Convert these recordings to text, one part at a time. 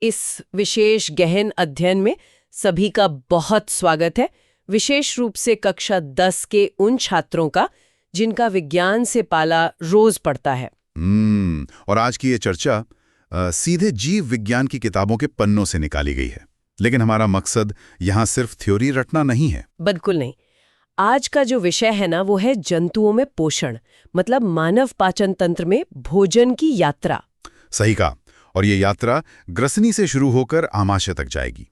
इस विशेष गहन अध्ययन में सभी का बहुत स्वागत है, विशेष रूप से कक्षा 10 के उन छात्रों का जिनका विज्ञान से पाला रोज पड़ता है। और आज की ये चर्चा सीधे जीव विज्ञान की किताबों के पन्नों से निकाली गई है, लेकिन हमारा मकसद यहाँ सिर्फ थ्योरी रटना नहीं है। बिल्कुल नहीं। आज का जो विषय है ना, वो है जंतुओं में पोषण, मतलब मानव पाचन तंत्र में भोजन की यात्रा। सही कहा। और ये यात्रा ग्रसनी से शुरू होकर आमाशय तक जाएगी।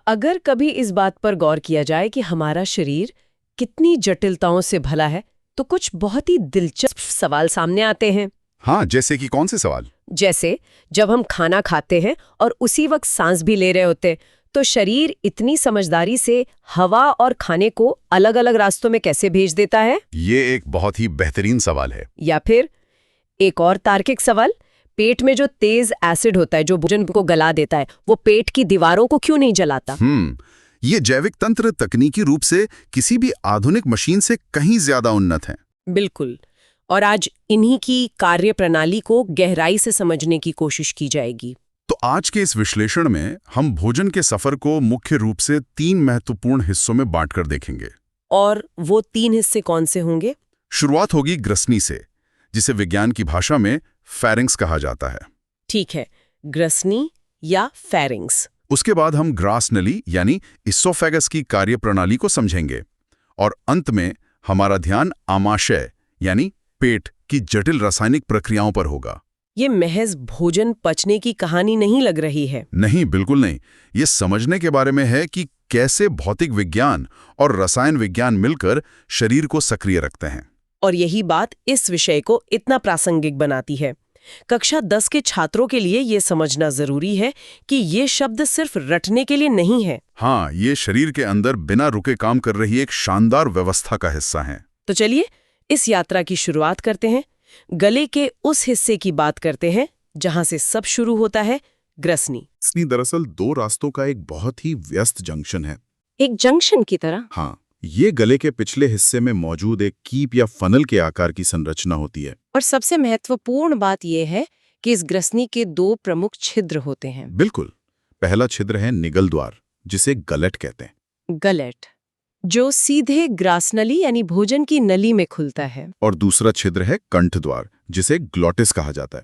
अगर कभी इस बात पर गौर किया जाए कि हमारा शरीर कितनी जटिलताओं से भला है, तो कुछ बहुत ही दिलचस्प सवाल सामने आते हैं। हाँ, जैसे कि कौन से सवाल? जैसे जब हम खाना खाते हैं और उसी वक्त सांस भी ले रहे होते, तो शरीर इतनी समझदारी से हवा और खाने को अलग अलग रास्तों में कैसे भेज देता है? ये एक बहुत ही बेहतरीन सवाल है। या फिर एक और तार्किक सवाल, पेट में जो तेज एसिड होता है जो भोजन को गला देता है, वो पेट की दीवारों को क्यों नहीं जलाता? ये जैविक तंत्र तकनीकी रूप से किसी भी आधुनिक मशीन से कहीं ज्यादा उन्नत है। बिल्कुल। और आज इन्हीं की कार्य प्रणाली को गहराई से समझने की कोशिश की जाएगी। तो आज के इस विश्लेषण में हम भोजन के सफर को मुख्य रूप से 3 महत्वपूर्ण हिस्सों में बांटकर देखेंगे। और वो 3 हिस्से कौन से होंगे? शुरुआत होगी ग्रसनी से, जिसे विज्ञान की भाषा में फेरिंग्स कहा जाता है। ठीक है, ग्रसनी या फेरिंग्स। उसके बाद हम ग्रास नली यानी इसोफेगस की कार्यप्रणाली को समझेंगे, और अंत में हमारा ध्यान आमाशय यानी पेट की जटिल रासायनिक प्रक्रियाओं पर होगा। ये महज भोजन पचने की कहानी नहीं लग रही है। नहीं, बिल्कुल नहीं। ये समझने के बारे में है कि कैसे भौतिक विज्ञान और रसायन विज्ञान मिलकर शरीर को सक्रिय रखते हैं। और यही बात इस विषय को इतना प्रासंगिक बनाती है। कक्षा 10 के छात्रों के लिए ये समझना जरूरी है कि ये शब्द सिर्फ रटने के लिए नहीं है। हाँ, ये शरीर के अंदर बिना रुके काम कर रही एक शानदार व्यवस्था का हिस्सा है। तो चलिए इस यात्रा की शुरुआत करते हैं। गले के उस हिस्से की बात करते हैं जहां से सब शुरू होता है, ग्रसनी। ग्रसनी दरअसल 2 रास्तों का एक बहुत ही व्यस्त जंक्शन है। एक जंक्शन की तरह? हाँ, ये गले के पिछले हिस्से में मौजूद एक कीप या फनल के आकार की संरचना होती है। और सबसे महत्वपूर्ण बात यह है कि इस ग्रसनी के 2 प्रमुख छिद्र होते हैं। बिल्कुल। पहला छिद्र है निगल द्वार, जिसे गलेट कहते हैं। गलेट, जो सीधे ग्रासनली यानी भोजन की नली में खुलता है। और दूसरा छिद्र है कंठ द्वार, जिसे ग्लॉटिस कहा जाता है।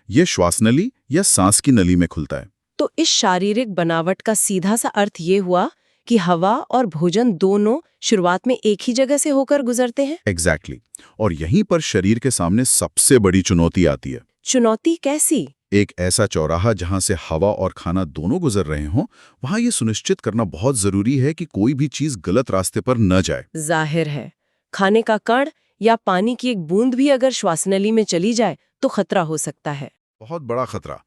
यह श्वासनली या सांस की नली में खुलता है। तो इस शारीरिक बनावट का सीधा सा अर्थ ये हुआ कि हवा और भोजन दोनों शुरुआत में एक ही जगह से होकर गुजरते हैं। एग्जैक्टली। और यहीं पर शरीर के सामने सबसे बड़ी चुनौती आती है। चुनौती कैसी? एक ऐसा चौराहा जहां से हवा और खाना दोनों गुजर रहे हों, वहां ये सुनिश्चित करना बहुत जरूरी है कि कोई भी चीज गलत रास्ते पर न जाए। जाहिर है, खाने का कण या पानी की एक बूंद भी अगर श्वासनली में चली जाए तो खतरा हो सकता है। बहुत बड़ा खतरा।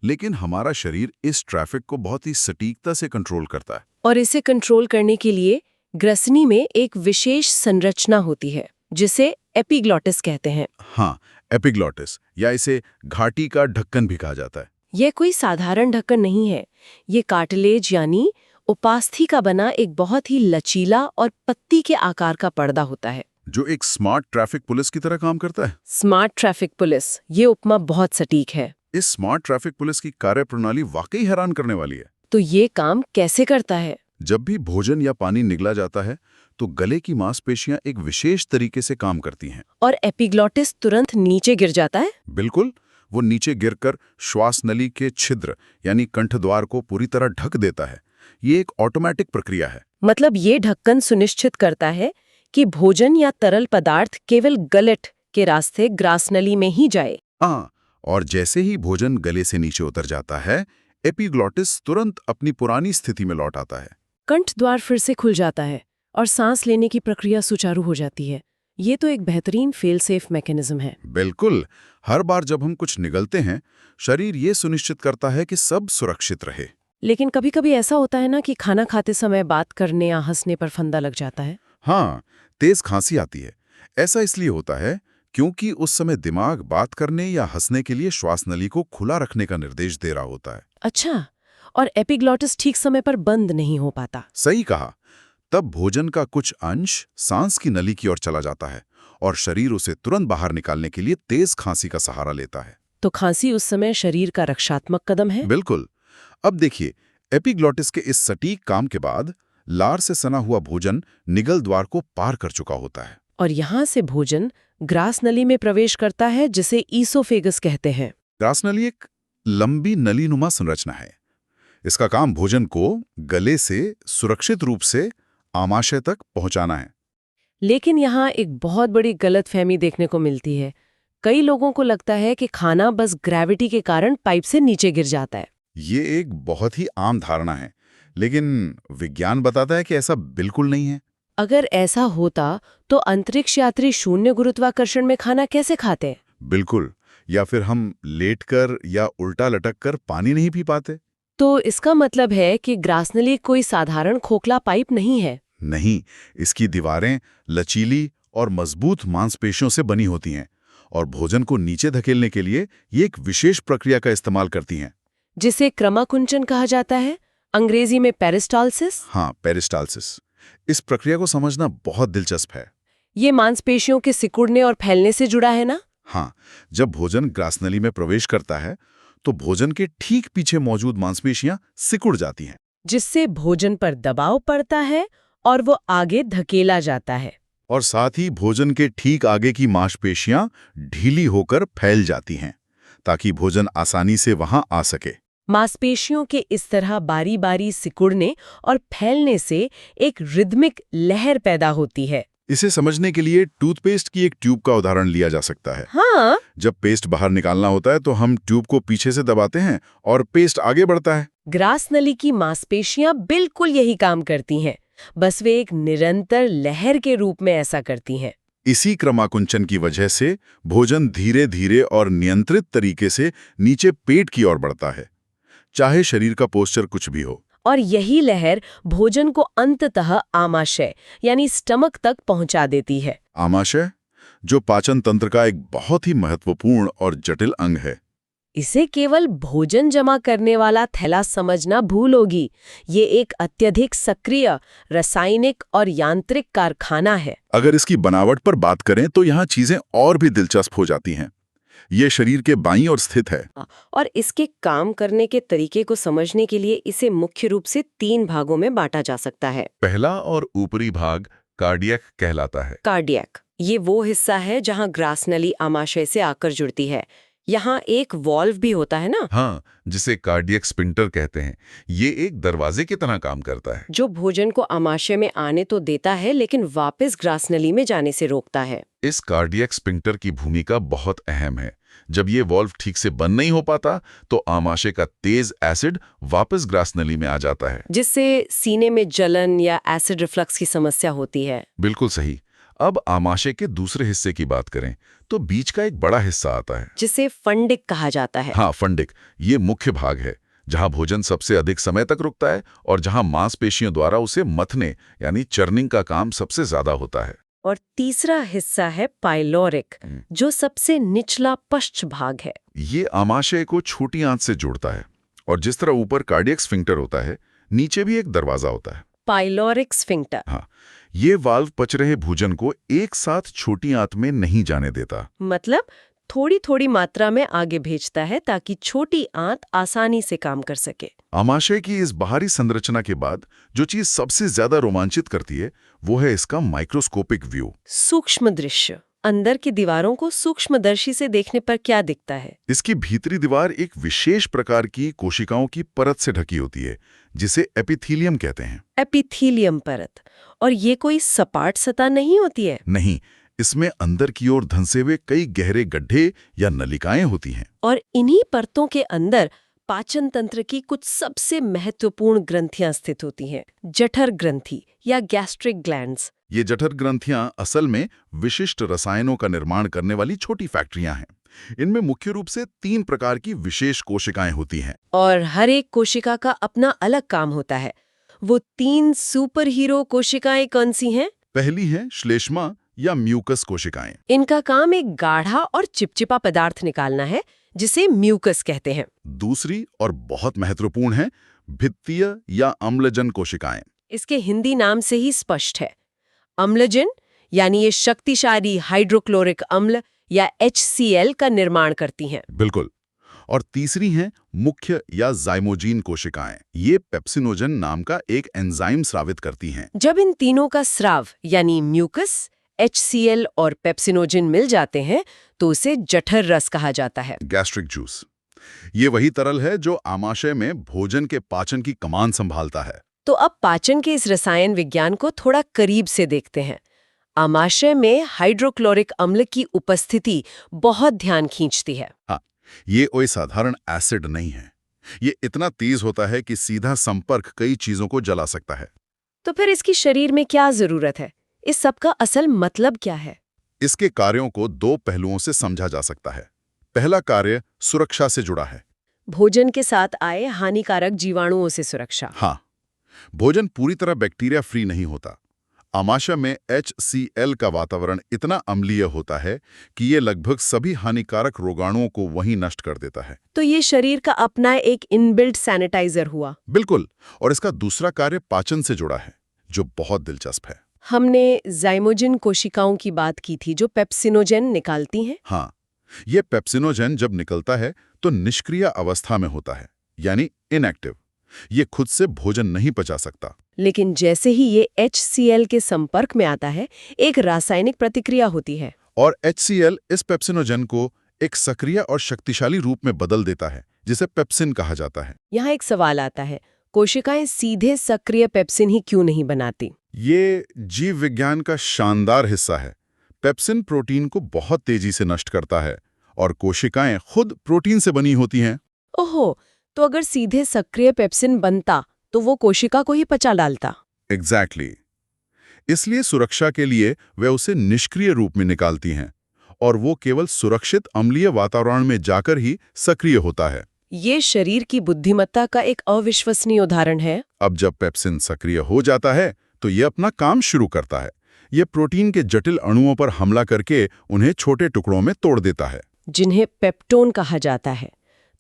लेकिन हमारा शरीर इस ट्रैफिक को बहुत ही सटीकता से कंट्रोल करता है। और इसे कंट्रोल करने के लिए ग्रसनी में एक विशेष संरचना होती है जिसे एपिग्लॉटिस कहते हैं। हाँ, एपिग्लॉटिस, या इसे घाटी का ढक्कन भी कहा जाता है। यह कोई साधारण ढक्कन नहीं है। ये कार्टिलेज यानी उपास्थि का बना एक बहुत ही लचीला और पत्ती के आकार का पर्दा होता है, जो एक स्मार्ट ट्रैफिक पुलिस की तरह काम करता है। स्मार्ट ट्रैफिक पुलिस, ये उपमा बहुत सटीक है। इस स्मार्ट ट्रैफिक पुलिस की कार्यप्रणाली वाकई हैरान करने वाली है। तो ये काम कैसे करता है? जब भी भोजन या पानी निगला जाता है, तो गले की मांसपेशियां एक विशेष तरीके से काम करती हैं। और एपिग्लॉटिस तुरंत नीचे गिर जाता है? बिल्कुल। वो नीचे गिरकर श्वास नली के छिद्र यानी कंठद्वार को पूरी तरह ढक देता है। ये एक ऑटोमेटिक प्रक्रिया है। मतलब ये ढक्कन सुनिश्चित करता है कि भोजन या तरल पदार्थ केवल गलेट के रास्ते ग्रासनली में ही जाए। हाँ, और जैसे ही भोजन गले से नीचे उतर जाता है, एपिग्लॉटिस तुरंत अपनी पुरानी स्थिति में लौट आता है। कंठ द्वार फिर से खुल जाता है और सांस लेने की प्रक्रिया सुचारू हो जाती है। ये तो एक बेहतरीन फेल सेफ मैकेनिज्म है। बिल्कुल। हर बार जब हम कुछ निगलते हैं, शरीर ये सुनिश्चित करता है कि सब सुरक्षित रहे। लेकिन कभी कभी ऐसा होता है ना कि खाना खाते समय बात करने या हंसने पर फंदा लग जाता है। हाँ, तेज खांसी आती है। ऐसा इसलिए होता है क्योंकि उस समय दिमाग बात करने या हंसने के लिए श्वास नली को खुला रखने का निर्देश दे रहा होता है। अच्छा, और एपिग्लॉटिस ठीक समय पर बंद नहीं हो पाता। सही कहा। तब भोजन का कुछ अंश सांस की नली की ओर चला जाता है और शरीर उसे तुरंत बाहर निकालने के लिए तेज खांसी का सहारा लेता है। तो खांसी उस समय शरीर का रक्षात्मक कदम है। बिल्कुल। अब देखिए, एपिग्लॉटिस के इस सटीक काम के बाद लार से सना हुआ भोजन निगल द्वार को पार कर चुका होता है और यहाँ से भोजन ग्रास नली में प्रवेश करता है, जिसे ईसोफेगस कहते हैं। ग्रास नली एक लंबी नलीनुमा संरचना है। इसका काम भोजन को गले से सुरक्षित रूप से आमाशय तक पहुंचाना है। लेकिन यहाँ एक बहुत बड़ी गलतफहमी देखने को मिलती है। कई लोगों को लगता है कि खाना बस ग्रेविटी के कारण पाइप से नीचे गिर जाता है। ये एक बहुत ही आम धारणा है, लेकिन विज्ञान बताता है कि ऐसा बिल्कुल नहीं है। अगर ऐसा होता तो अंतरिक्ष यात्री शून्य गुरुत्वाकर्षण में खाना कैसे खाते? बिल्कुल, या फिर हम लेटकर या उल्टा लटक कर पानी नहीं पी पाते। तो इसका मतलब है कि ग्रासनली कोई साधारण खोखला पाइप नहीं है। नहीं, इसकी दीवारें लचीली और मजबूत मांसपेशियों से बनी होती हैं और भोजन को नीचे धकेलने के लिए ये एक विशेष प्रक्रिया का इस्तेमाल करती हैं, जिसे क्रमाकुंचन कहा जाता है, अंग्रेजी में पेरिस्टालसिस। हाँ, पेरिस्टालसिस। इस प्रक्रिया को समझना बहुत दिलचस्प है। ये मांसपेशियों के सिकुड़ने और फैलने से जुड़ा है ना? हाँ, जब भोजन ग्रासनली में प्रवेश करता है तो भोजन के ठीक पीछे मौजूद मांसपेशियां सिकुड़ जाती हैं, जिससे भोजन पर दबाव पड़ता है और वो आगे धकेला जाता है। और साथ ही भोजन के ठीक आगे की मांसपेशियां ढीली होकर फैल जाती हैं ताकि भोजन आसानी से वहां आ सके। मांसपेशियों के इस तरह बारी बारी सिकुड़ने और फैलने से एक रिदमिक लहर पैदा होती है। इसे समझने के लिए टूथपेस्ट की एक ट्यूब का उदाहरण लिया जा सकता है। हाँ, जब पेस्ट बाहर निकालना होता है तो हम ट्यूब को पीछे से दबाते हैं और पेस्ट आगे बढ़ता है। ग्रास नली की मांसपेशियां बिल्कुल यही काम करती हैं, बस वे एक निरंतर लहर के रूप में ऐसा करती हैं। इसी क्रमाकुंचन की वजह से भोजन धीरे धीरे और नियंत्रित तरीके से नीचे पेट की ओर बढ़ता है, चाहे शरीर का पोस्चर कुछ भी हो। और यही लहर भोजन को अंततः आमाशय यानी स्टमक तक पहुंचा देती है। आमाशय, जो पाचन तंत्र का एक बहुत ही महत्वपूर्ण और जटिल अंग है। इसे केवल भोजन जमा करने वाला थैला समझना भूल होगी। ये एक अत्यधिक सक्रिय रासायनिक और यांत्रिक कारखाना है। अगर इसकी बनावट पर बात करें तो यहाँ चीजें और भी दिलचस्प हो जाती हैं। ये शरीर के बाईं ओर स्थित है और इसके काम करने के तरीके को समझने के लिए इसे मुख्य रूप से 3 भागों में बांटा जा सकता है। पहला और ऊपरी भाग कार्डियक कहलाता है। कार्डियक, ये वो हिस्सा है जहां ग्रास नली आमाशय से आकर जुड़ती है। यहाँ एक वॉल्व भी होता है ना? हाँ, जिसे कार्डियक स्पिंटर कहते हैं। ये एक दरवाजे की तरह काम करता है, जो भोजन को आमाशय में आने तो देता है, लेकिन वापस ग्रास नली में जाने से रोकता है। इस कार्डियक स्पिंक्टर की भूमिका बहुत अहम है। जब ये वॉल्व ठीक से बंद नहीं हो पाता तो आमाशय का तेज एसिड वापस ग्रास नली में आ जाता है, जिससे सीने में जलन या एसिड रिफ्लक्स की समस्या होती है। बिल्कुल सही। अब आमाशय के दूसरे हिस्से की बात करें तो बीच का एक बड़ा हिस्सा आता है, जिसे फंडिक कहा जाता है। हाँ, फंडिक। ये मुख्य भाग है जहां भोजन सबसे अधिक समय तक रुकता है और जहां मांसपेशियों द्वारा उसे मथने यानी चर्निंग का काम सबसे ज्यादा होता है। और तीसरा हिस्सा है पाइलोरिक, जो सबसे निचला पश्च भाग है। ये आमाशय को छोटी आंत से जोड़ता है और जिस तरह ऊपर कार्डियक स्फिंक्टर होता है, नीचे भी एक दरवाजा होता है, पाइलोरिक स्फिंक्टर। हाँ, ये वाल्व पच रहे भोजन को एक साथ छोटी आंत में नहीं जाने देता। मतलब थोड़ी थोड़ी मात्रा में आगे भेजता है ताकि छोटी आंत आसानी से काम कर सके। आमाशय की इस बाहरी संरचना के बाद जो चीज सबसे ज्यादा रोमांचित करती है वो है इसका माइक्रोस्कोपिक व्यू, सूक्ष्म दृश्य। अंदर की दीवारों को सूक्ष्मदर्शी से देखने पर क्या दिखता है? इसकी भीतरी दीवार एक विशेष प्रकार की कोशिकाओं की परत से ढकी होती है जिसे एपिथीलियम कहते हैं। एपिथीलियम परत। और ये कोई सपाट सतह नहीं होती है? नहीं, इसमें अंदर की ओर धंसे हुए कई गहरे गड्ढे या नलिकाएं होती हैं। और इन्हीं परतों के अंदर पाचन तंत्र की कुछ सबसे महत्वपूर्ण ग्रंथियां स्थित होती हैं। जठर ग्रंथि या गैस्ट्रिक ग्लैंड्स। ये जठर ग्रंथियां असल में विशिष्ट रसायनों का निर्माण करने वाली छोटी फैक्ट्रियां हैं। इनमें मुख्य रूप से 3 प्रकार की विशेष कोशिकाएं होती हैं और हर एक कोशिका का अपना अलग काम होता है। वो 3 सुपर हीरो कोशिकाएं कौन सी हैं? पहली है श्लेष्मा या म्यूकस कोशिकाएं। इनका काम एक गाढ़ा और चिपचिपा पदार्थ निकालना है जिसे म्यूकस कहते हैं। दूसरी और बहुत महत्वपूर्ण है भित्तीय या अम्लजन कोशिकाएं। इसके हिंदी नाम से ही स्पष्ट है। अम्लजन यानी ये शक्तिशाली हाइड्रोक्लोरिक अम्ल या HCl का निर्माण करती हैं। बिल्कुल। और तीसरी हैं मुख्य या जाइमोजीन कोशिकाएं। ये पेप्सिनोजन नाम का एक एंजाइम स्रावित करती हैं। जब इन तीनों का स्राव यानी म्यूकस, HCl और पेप्सिनोजन मिल जाते हैं तो उसे जठर रस कहा जाता है। Gastric juice. ये वही तरल है जो आमाशय में भोजन के पाचन की कमान संभालता है। तो अब पाचन के इस रसायन विज्ञान को थोड़ा करीब से देखते हैं। आमाशय में हाइड्रोक्लोरिक अम्ल की उपस्थिति बहुत ध्यान खींचती है। हाँ, ये कोई साधारण एसिड नहीं है। ये इतना तेज होता है कि सीधा संपर्क कई चीजों को जला सकता है। तो फिर इसकी शरीर में क्या जरूरत है? इस सब का असल मतलब क्या है? इसके कार्यों को दो पहलुओं से समझा जा सकता है। पहला कार्य सुरक्षा से जुड़ा है। भोजन के साथ आए हानिकारक जीवाणुओं से सुरक्षा। हाँ, भोजन पूरी तरह बैक्टीरिया फ्री नहीं होता। आमाशय में HCl का वातावरण इतना अम्लीय होता है कि ये लगभग सभी हानिकारक रोगाणुओं को वहीं नष्ट कर देता है। तो ये शरीर का अपना एक इनबिल्ट सैनिटाइजर हुआ। बिल्कुल, और इसका दूसरा कार्य पाचन से जुड़ा है, जो बहुत दिलचस्प है। हमने जाइमोजिन कोशिकाओं की बात की थी जो पेप्सिनोजन निकालती हैं। हाँ, ये पेप्सिनोजन जब निकलता है तो निष्क्रिय अवस्था में होता है, यानी इनएक्टिव। ये खुद से भोजन नहीं पचा सकता। लेकिन जैसे ही ये HCl के संपर्क में आता है, एक रासायनिक प्रतिक्रिया होती है। और HCl इस पेप्सिनोजन को एक सक्रिय और शक्तिशाली रूप में बदल देता है, जिसे पेप्सिन कहा जाता है। यहाँ एक सवाल आता है, कोशिकाएं सीधे सक्रिय पेप्सिन ही क्यों नहीं बनाती? ये जीव विज्ञान का शानदार हिस्सा है। पेप्सिन प्रोटीन को बहुत तेजी से नष्ट करता है और कोशिकाएं खुद प्रोटीन से बनी होती हैं। ओहो, तो अगर सीधे सक्रिय पेप्सिन बनता तो वो कोशिका को ही पचा डालता। एग्जैक्टली। इसलिए सुरक्षा के लिए वे उसे निष्क्रिय रूप में निकालती हैं और वो केवल सुरक्षित अम्लीय वातावरण में जाकर ही सक्रिय होता है। ये शरीर की बुद्धिमत्ता का एक अविश्वसनीय उदाहरण है। अब जब पेप्सिन सक्रिय हो जाता है तो ये अपना काम शुरू करता है। ये प्रोटीन के जटिल अणुओं पर हमला करके उन्हें छोटे टुकड़ों में तोड़ देता है, जिन्हें पेप्टोन कहा जाता है।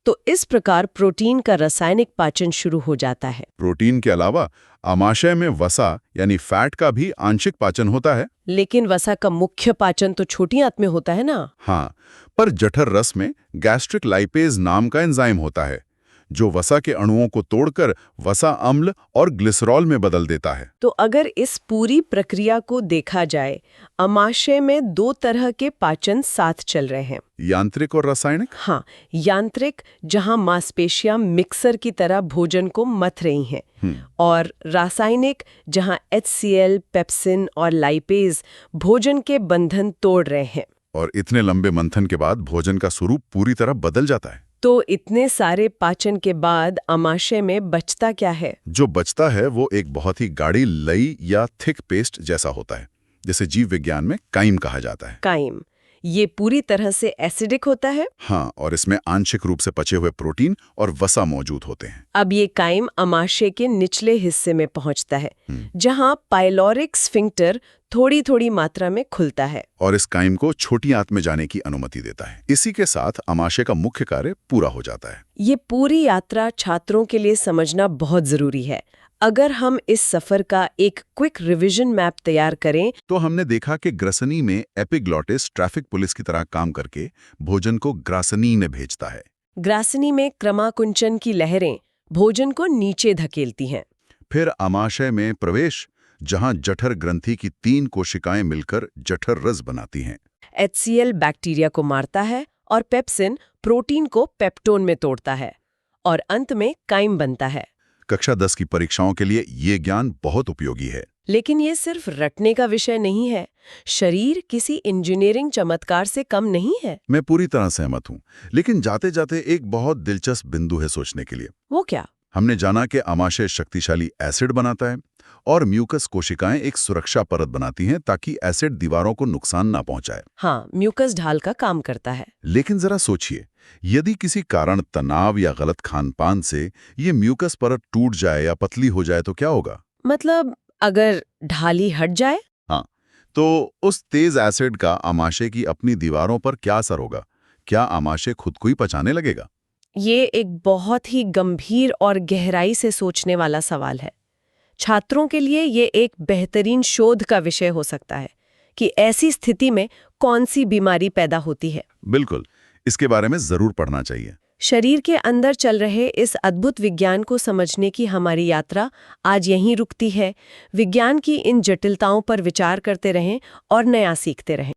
तो इस प्रकार प्रोटीन का रासायनिक पाचन शुरू हो जाता है। प्रोटीन के अलावा आमाशय में वसा यानी फैट का भी आंशिक पाचन होता है। लेकिन वसा का मुख्य पाचन तो छोटी आंत में होता है ना? हाँ, पर जठर रस में गैस्ट्रिक लाइपेज नाम का एंजाइम होता है, जो वसा के अणुओं को तोड़कर वसा अम्ल और ग्लिसरॉल में बदल देता है। तो अगर इस पूरी प्रक्रिया को देखा जाए, आमाशय में दो तरह के पाचन साथ चल रहे हैं। यांत्रिक और रासायनिक? हाँ, यांत्रिक जहां मांसपेशियां मिक्सर की तरह भोजन को मथ रही हैं, और रासायनिक जहां HCl, पेप्सिन और लाइपेज भोजन के बंधन तोड़ रहे हैं। और इतने लंबे मंथन के बाद भोजन का स्वरूप पूरी तरह बदल जाता है। तो इतने सारे पाचन के बाद आमाशय में बचता क्या है? जो बचता है वो एक बहुत ही गाढ़ी लई या थिक पेस्ट जैसा होता है, जिसे जीव विज्ञान में काइम कहा जाता है। काइम। ये पूरी तरह से एसिडिक होता है? हाँ, और इसमें आंशिक रूप से पचे हुए प्रोटीन और वसा मौजूद होते हैं। अब ये काइम आमाशय के निचले हिस्से में पहुंचता है, जहां पाइलोरिक स्फिंक्टर थोड़ी थोड़ी मात्रा में खुलता है और इस काइम को छोटी आंत में जाने की अनुमति देता है। इसी के साथ आमाशय का मुख्य कार्य पूरा हो जाता है। ये पूरी यात्रा छात्रों के लिए समझना बहुत जरूरी है। अगर हम इस सफर का एक क्विक रिवीजन मैप तैयार करें तो हमने देखा कि ग्रसनी में एपिग्लॉटिस ट्रैफिक पुलिस की तरह काम करके भोजन को ग्रासनी में भेजता है। ग्रासनी में क्रमाकुंचन की लहरें भोजन को नीचे धकेलती हैं। फिर आमाशय में प्रवेश, जहां जठर ग्रंथि की 3 कोशिकाएं मिलकर जठर रस बनाती हैं। HCl बैक्टीरिया को मारता है और पेप्सिन प्रोटीन को पेप्टोन में तोड़ता है और अंत में काइम बनता है। कक्षा 10 की परीक्षाओं के लिए ये ज्ञान बहुत उपयोगी है। लेकिन ये सिर्फ रटने का विषय नहीं है। शरीर किसी इंजीनियरिंग चमत्कार से कम नहीं है। मैं पूरी तरह सहमत हूँ, लेकिन जाते जाते एक बहुत दिलचस्प बिंदु है सोचने के लिए। वो क्या? हमने जाना कि आमाशय शक्तिशाली एसिड बनाता है और म्यूकस कोशिकाएं एक सुरक्षा परत बनाती हैं ताकि एसिड दीवारों को नुकसान ना पहुंचाए। हाँ, म्यूकस ढाल का काम करता है। लेकिन जरा सोचिए, यदि किसी कारण तनाव या गलत खानपान से ये म्यूकस परत टूट जाए या पतली हो जाए तो क्या होगा? मतलब अगर ढाली हट जाए? हाँ, तो उस तेज एसिड का आमाशय की अपनी दीवारों पर क्या असर होगा? क्या आमाशय खुद को ही पचाने लगेगा? ये एक बहुत ही गंभीर और गहराई से सोचने वाला सवाल है। छात्रों के लिए ये एक बेहतरीन शोध का विषय हो सकता है कि ऐसी स्थिति में कौन सी बीमारी पैदा होती है। बिल्कुल, इसके बारे में जरूर पढ़ना चाहिए। शरीर के अंदर चल रहे इस अद्भुत विज्ञान को समझने की हमारी यात्रा आज यहीं रुकती है। विज्ञान की इन जटिलताओं पर विचार करते रहें और नया सीखते रहें।